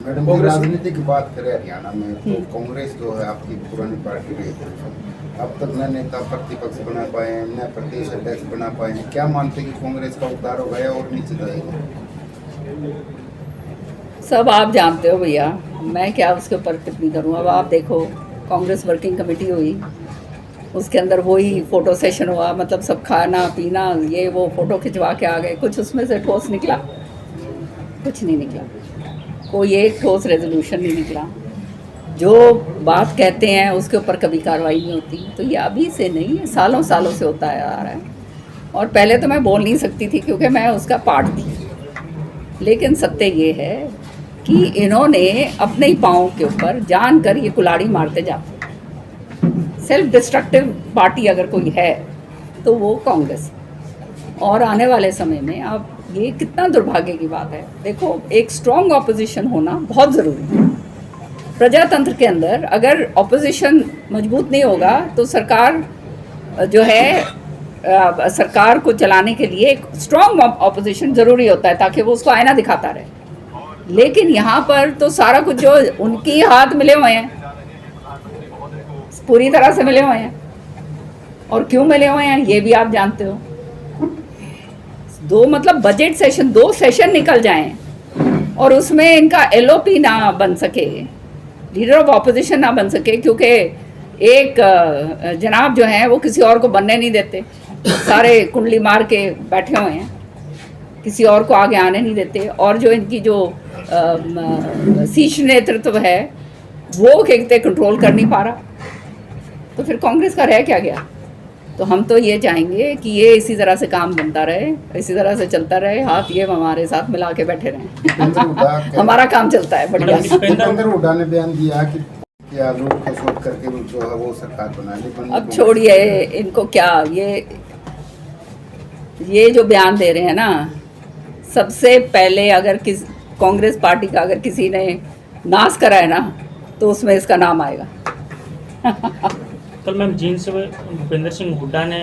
Madam जी, राजनीति की बात करें हरियाणा में तो कांग्रेस जो है आपकी पुरानी पार्टी रही है, अब तक न नेता प्रतिपक्ष बना पाए हैं न प्रदेश अध्यक्ष बना पाए हैं। क्या मानते हैं कि कांग्रेस का उद्धार हो गया और नीचे जाएगा? सब आप जानते हो भैया, मैं क्या उसके ऊपर टिप्पणी करूँ। अब आप देखो, कांग्रेस वर्किंग कमेटी हुई, उसके अंदर वही फ़ोटो सेशन हुआ, मतलब सब खाना पीना ये वो फ़ोटो खिंचवा के आ गए। कुछ उसमें से ठोस निकला? कुछ नहीं निकला। कोई एक ठोस रेजोल्यूशन नहीं निकला। जो बात कहते हैं उसके ऊपर कभी कार्रवाई नहीं होती। तो ये अभी से नहीं है, सालों सालों से होता आ रहा है। और पहले तो मैं बोल नहीं सकती थी क्योंकि मैं उसका पार्ट थी, लेकिन सत्य ये है कि इन्होंने अपने ही पाँव के ऊपर जानकर ये कुल्हाड़ी मारते जाते। सेल्फ डिस्ट्रक्टिव पार्टी अगर कोई है तो वो कांग्रेस। और आने वाले समय में अब ये कितना दुर्भाग्य की बात है। देखो, एक स्ट्रॉन्ग ऑपोजिशन होना बहुत ज़रूरी है प्रजातंत्र के अंदर। अगर ऑपोजिशन मजबूत नहीं होगा तो सरकार जो है सरकार को चलाने के लिए एक स्ट्रॉन्ग ऑपोजिशन ज़रूरी होता है ताकि वो उसको आईना दिखाता रहे। लेकिन यहाँ पर तो सारा कुछ जो उनकी हाथ मिले हुए हैं, पूरी तरह से मिले हुए हैं। और क्यों मिले हुए हैं ये भी आप जानते हो। मतलब बजट सेशन 2 सेशन निकल जाएं और उसमें इनका एलओपी ना बन सके, लीडर ऑफ ऑपोजिशन ना बन सके, क्योंकि एक जनाब जो हैं वो किसी और को बनने नहीं देते। सारे कुंडली मार के बैठे हुए हैं, किसी और को आगे आने नहीं देते। और जो इनकी जो शीर्ष नेतृत्व है वो कहते कंट्रोल कर नहीं पा रहा। तो फिर कांग्रेस का रह क्या गया? तो हम तो ये चाहेंगे कि ये इसी तरह से काम बनता रहे, इसी तरह से चलता रहे। हाथ ये हमारे साथ मिला के बैठे रहें हमारा काम चलता है बढ़िया। दीपेंद्र हुड्डा ने बयान दिया कि क्या लोग को शोध करके जो है वो सरकार बना ले। अब छोड़िए इनको, क्या ये जो बयान दे रहे हैं ना, सबसे पहले अगर कांग्रेस पार्टी का अगर किसी ने नाश करा है ना तो उसमें इसका नाम आएगा। कल मैम जींद से भूपेंद्र सिंह हुड्डा ने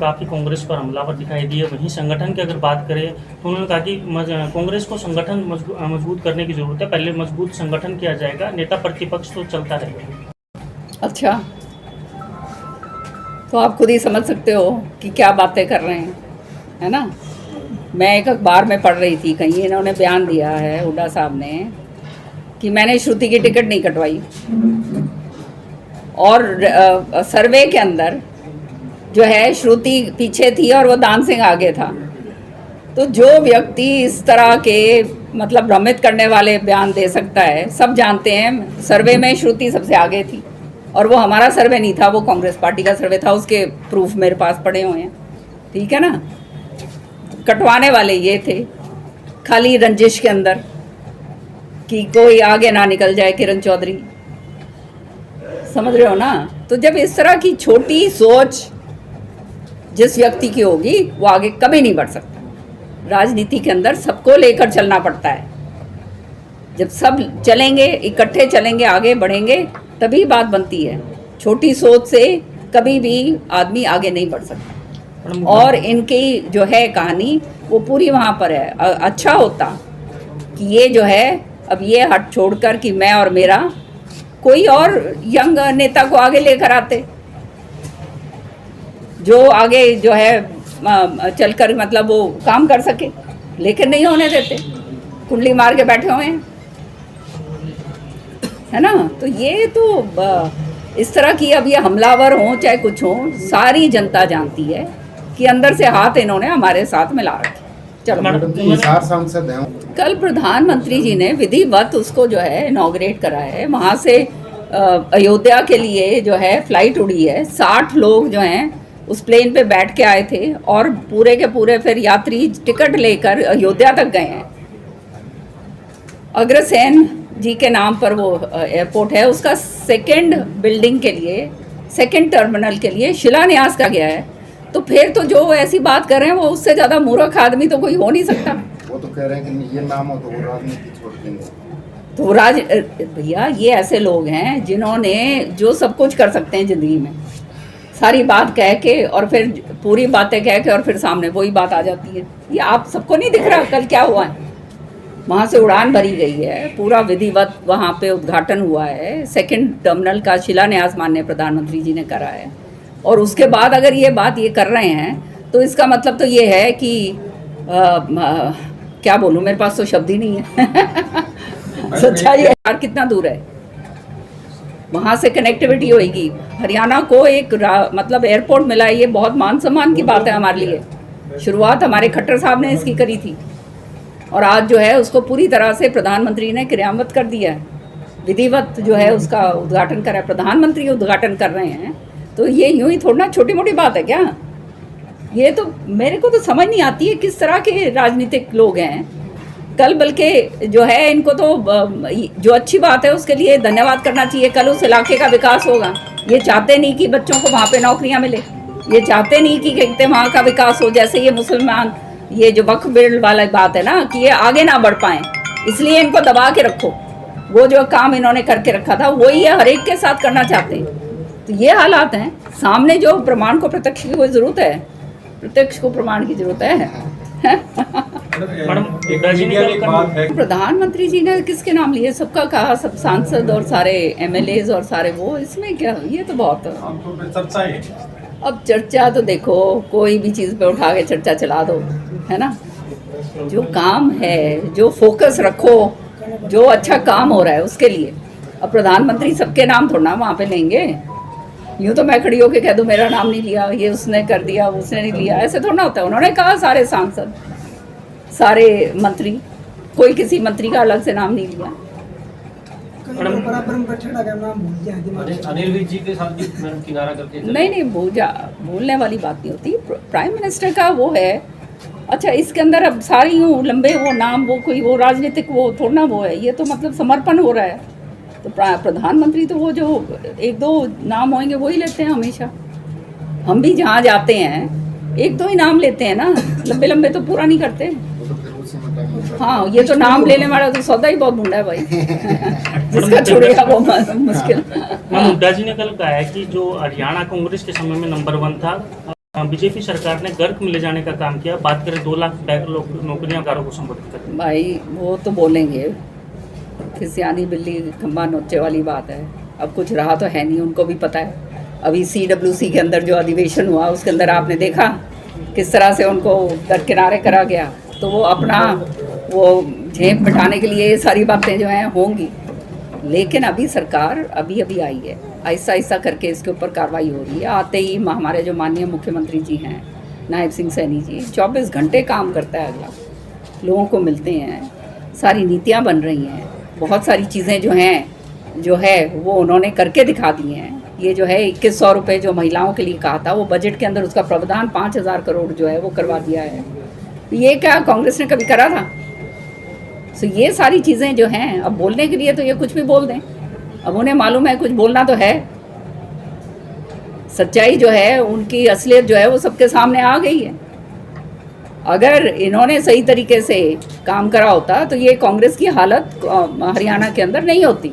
काफ़ी कांग्रेस पर हमलावर दिखाई दिए। वहीं संगठन की अगर बात करें तो उन्होंने कहा कि कांग्रेस को संगठन मजबूत करने की ज़रूरत है, पहले मजबूत संगठन किया जाएगा, नेता प्रतिपक्ष तो चलता रहेगा। अच्छा, तो आप खुद ही समझ सकते हो कि क्या बातें कर रहे हैं, है ना। मैं एक अखबार में पढ़ रही थी, कहीं इन्होंने बयान दिया है हुड्डा साहब ने कि मैंने श्रुति की टिकट नहीं कटवाई। और सर्वे के अंदर जो है श्रुति पीछे थी और वो दान सिंह आगे था। तो जो व्यक्ति इस तरह के मतलब भ्रमित करने वाले बयान दे सकता है, सब जानते हैं सर्वे में श्रुति सबसे आगे थी। और वो हमारा सर्वे नहीं था, वो कांग्रेस पार्टी का सर्वे था, उसके प्रूफ मेरे पास पड़े हुए हैं, ठीक है ना। कटवाने वाले ये थे खाली रंजिश के अंदर कि कोई आगे ना निकल जाए किरण चौधरी, समझ रहे हो ना। तो जब इस तरह की छोटी सोच जिस व्यक्ति की होगी वो आगे कभी नहीं बढ़ सकता। राजनीति के अंदर सबको लेकर चलना पड़ता है। जब सब चलेंगे, इकट्ठे चलेंगे, आगे बढ़ेंगे, तभी बात बनती है। छोटी सोच से कभी भी आदमी आगे नहीं बढ़ सकता। और इनकी जो है कहानी वो पूरी वहाँ पर है। अच्छा होता कि ये जो है अब ये हट छोड़कर कि मैं और मेरा, कोई और यंग नेता को आगे लेकर आते जो आगे जो है चलकर मतलब वो काम कर सके, लेकिन नहीं होने देते, कुंडली मार के बैठे हुए हैं, है ना। तो ये तो इस तरह की अब ये हमलावर हों चाहे कुछ हो, सारी जनता जानती है कि अंदर से हाथ इन्होंने हमारे साथ मिला रखे। चलो, सांसद हैं। कल प्रधानमंत्री जी ने विधिवत उसको जो है इनॉग्रेट करा है। वहाँ से अयोध्या के लिए जो है फ्लाइट उड़ी है। 60 लोग जो हैं उस प्लेन पे बैठ के आए थे और पूरे के पूरे फिर यात्री टिकट लेकर अयोध्या तक गए हैं। अग्रसेन जी के नाम पर वो एयरपोर्ट है, उसका सेकंड बिल्डिंग के लिए, सेकंड टर्मिनल के लिए शिलान्यास का गया है। तो फिर तो जो ऐसी बात कर रहे हैं वो उससे ज़्यादा मूर्ख आदमी तो कोई हो नहीं सकता। वो तो कह रहे हैं कि ये नाम हो तो वो राजनीति छोड़ देंगे। तो भैया ये ऐसे लोग हैं जिन्होंने जो सब कुछ कर सकते हैं ज़िंदगी में, सारी बात कह के और फिर पूरी बातें कह के और फिर सामने वही बात आ जाती है। ये आप सबको नहीं दिख रहा कल क्या हुआ है? वहाँ से उड़ान भरी गई है, पूरा विधिवत वहाँ पे उद्घाटन हुआ है, सेकंड टर्मिनल का शिलान्यास माननीय प्रधानमंत्री जी ने करा है। और उसके बाद अगर ये बात ये कर रहे हैं तो इसका मतलब तो ये है कि क्या बोलूँ, मेरे पास तो शब्द ही नहीं है। सच्चाई है यार, कितना दूर है वहाँ से कनेक्टिविटी होएगी। हरियाणा को एक मतलब एयरपोर्ट मिला है, ये बहुत मान सम्मान की बात है हमारे लिए। शुरुआत हमारे खट्टर साहब ने इसकी करी थी और आज जो है उसको पूरी तरह से प्रधानमंत्री ने क्रियान्वित कर दिया है, विधिवत जो है उसका उद्घाटन करा है, प्रधानमंत्री उद्घाटन कर रहे हैं। तो ये यूं ही थोड़ा छोटी मोटी बात है क्या? ये तो मेरे को तो समझ नहीं आती है किस तरह के राजनीतिक लोग हैं। कल बल्कि जो है इनको तो जो अच्छी बात है उसके लिए धन्यवाद करना चाहिए, कल उस इलाके का विकास होगा। ये चाहते नहीं कि बच्चों को वहाँ पे नौकरियाँ मिले, ये चाहते नहीं कि कहते वहाँ का विकास हो। जैसे ये मुसलमान, ये जो वक्फ बिल वाला बात है ना कि ये आगे ना बढ़ पाएँ, इसलिए इनको दबा के रखो। वो जो काम इन्होंने करके रखा था वही है, हर एक के साथ करना चाहते हैं। तो ये हालात हैं। सामने जो प्रमाण को प्रत्यक्ष की कोई ज़रूरत है, प्रत्यक्ष को प्रमाण की ज़रूरत है। मैडम हुड्डा जी ने कल प्रधानमंत्री जी ने किसके नाम लिए? सबका कहा, सब सांसद और सारे एमएलएज और सारे वो, इसमें क्या, ये तो बहुत चर्चा है। अब चर्चा तो देखो कोई भी चीज़ पे उठा के चर्चा चला दो, है ना। जो काम है, जो फोकस रखो, जो अच्छा काम हो रहा है उसके लिए। अब प्रधानमंत्री सबके नाम थोड़ा ना वहाँ पे लेंगे। यूँ तो मैं खड़ी होकर कह दूँ मेरा नाम नहीं लिया, ये उसने कर दिया, उसने नहीं लिया, ऐसे थोड़ा ना होता है। उन्होंने कहा सारे सांसद, सारे मंत्री, कोई किसी मंत्री का अलग से नाम नहीं लिया। अनिल विज जी के साथ भी किनारा करके नहीं, बोलने वाली बात नहीं होती। प्राइम मिनिस्टर का वो है। अच्छा, इसके अंदर अब सारी यूँ लंबे वो नाम, वो कोई वो राजनीतिक वो थोड़ा ना वो है, ये तो मतलब समर्पण हो रहा है। तो प्रधानमंत्री तो वो जो एक दो नाम होंगे वही लेते हैं हमेशा। हम भी जहाँ जाते हैं एक दो ही नाम लेते हैं ना, लंबे लंबे तो पूरा नहीं करते। हाँ, ये तो नाम लेने वाला तो सौदा ही बहुत ढूंढा है भाई। जिसका छोड़ेगा वो मुश्किल। हुड्डा जी ने कल कहा है कि जो हरियाणा कांग्रेस के समय में नंबर 1 था, बीजेपी सरकार ने गर्क में ले जाने का काम किया। बात करें 2 लाख नौकरियां कारों को संबोधित करते। भाई वो तो बोलेंगे, खिसियानी बिल्ली खंबा नोचे वाली बात है। अब कुछ रहा तो है नहीं, उनको भी पता है। अभी CWC के अंदर जो अधिवेशन हुआ उसके अंदर आपने देखा किस तरह से उनको दरकिनारे करा गया। तो वो अपना वो झेप मिटाने के लिए ये सारी बातें जो हैं होंगी। लेकिन अभी सरकार अभी आई है, आहिस्ता आहिस्ता करके इसके ऊपर कार्रवाई हो रही है। आते ही हमारे जो माननीय मुख्यमंत्री जी हैं नायब सिंह सैनी जी 24 घंटे काम करता है अगला, लोगों को मिलते हैं, सारी नीतियाँ बन रही हैं, बहुत सारी चीज़ें जो है वो उन्होंने करके दिखा दी हैं। ये जो है 2100 रुपये जो महिलाओं के लिए कहा था वो बजट के अंदर उसका प्रावधान 5000 करोड़ जो है वो करवा दिया है। ये क्या कांग्रेस ने कभी करा था? तो ये सारी चीज़ें जो हैं, अब बोलने के लिए तो ये कुछ भी बोल दें। अब उन्हें मालूम है कुछ बोलना तो है। सच्चाई जो है, उनकी असलियत जो है वो सबके सामने आ गई है। अगर इन्होंने सही तरीके से काम करा होता तो ये कांग्रेस की हालत हरियाणा के अंदर नहीं होती।